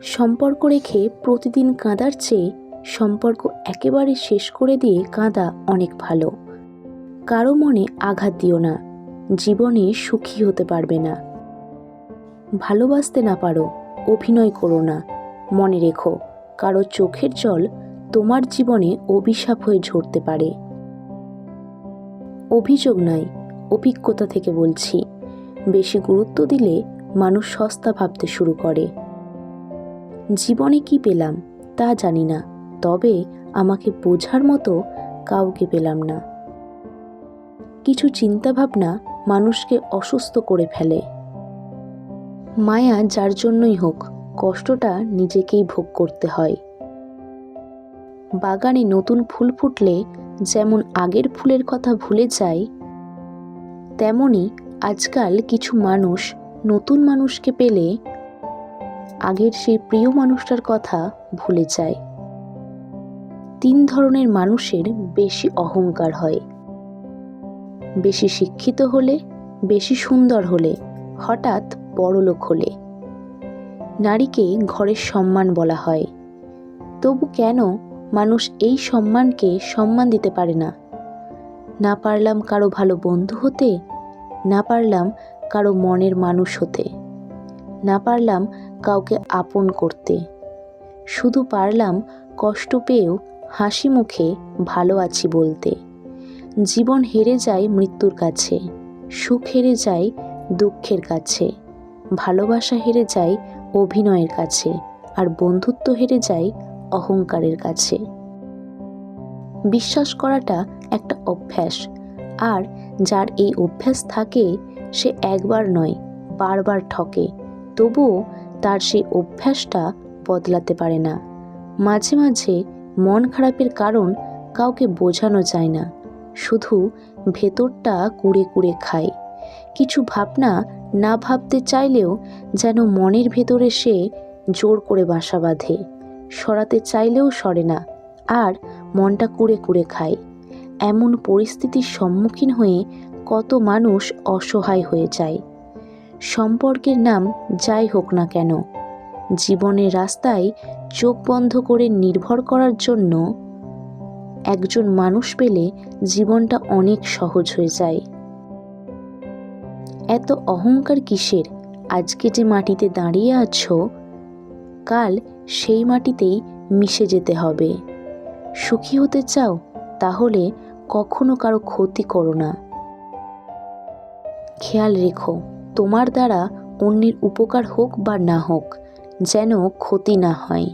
সম্পর্ক রেখে প্রতিদিন কাঁদার চেয়ে সম্পর্ক একেবারে শেষ করে দিয়ে কাঁদা অনেক ভালো। কারো মনে আঘাত দিও না, জীবনে সুখী হতে পারবে না। ভালোবাসতে না পারো, অভিনয় করো না। মনে রেখো, কারো চোখের জল তোমার জীবনে অভিশাপ হয়ে ঝরতে পারে। অভিযোগ নয়, অভিজ্ঞতা থেকে বলছি, বেশি গুরুত্ব দিলে মানুষ সস্তা ভাবতে শুরু করে। জীবনে কি পেলাম তা জানি না, তবে আমাকে বোঝার মতো কাউকে পেলাম না। কিছু চিন্তাভাবনা মানুষকে অসুস্থ করে ফেলে। মায়া যার জন্যই হোক, কষ্টটা নিজেকেই ভোগ করতে হয়। বাগানে নতুন ফুল ফুটলে যেমন আগের ফুলের কথা ভুলে যায়, তেমনি আজকাল কিছু মানুষ নতুন মানুষকে পেলে আগের সেই প্রিয় মানুষটার কথা ভুলে যায়। 3 ধরনের মানুষের বেশি অহংকার হয়: বেশি শিক্ষিত হলে, বেশি সুন্দর হলে, হঠাৎ বড়লোক হলে। নারীকে ঘরের সম্মান বলা হয়, তবু কেন মানুষ এই সম্মানকে সম্মান দিতে পারে না? না পারলাম কারো ভালো বন্ধু হতে, না পারলাম কারো মনের মানুষ হতে, না পারলাম কাউকে আপন করতে, শুধু পারলাম কষ্ট পেয়েও হাসি মুখে ভালো আছি বলতে। জীবন হেরে যায় মৃত্যুর কাছে, সুখ হেরে যায় দুঃখের কাছে, ভালোবাসা হেরে যায় অভিনয়ের কাছে, আর বন্ধুত্ব হেরে যায় অহংকারের কাছে। বিশ্বাস করাটা একটা অভ্যাস, আর যার এই অভ্যাস থাকে সে একবার নয় বারবার ঠকে, তবুও তার সেই অভ্যাসটা বদলাতে পারে না। মাঝে মাঝে মন খারাপের কারণ কাউকে বোঝানো যায় না, শুধু ভেতরটা কুড়ে কুড়ে খায়। কিছু ভাবনা না ভাবতে চাইলেও যেন মনের ভেতরে সে জোর করে বাসা বাঁধে, সরাতে চাইলেও সরে না, আর মনটা কুড়ে কুড়ে খায়। এমন পরিস্থিতির সম্মুখীন হয়ে কত মানুষ অসহায় হয়ে যায়। সম্পর্কের নাম যাই হোক না কেন, জীবনের রাস্তায় চোখ বন্ধ করে নির্ভর করার জন্য একজন মানুষ পেলে জীবনটা অনেক সহজ হয়ে যায়। এত অহংকার কিসের? আজকে যে মাটিতে দাঁড়িয়ে আছো, কাল সেই মাটিতেই মিশে যেতে হবে। সুখী হতে চাও? তাহলে কখনো কারো ক্ষতি করো না। খেয়াল রেখো, তোমার দ্বারা অন্যের উপকার হোক বা না হোক, যেন ক্ষতি না হয়।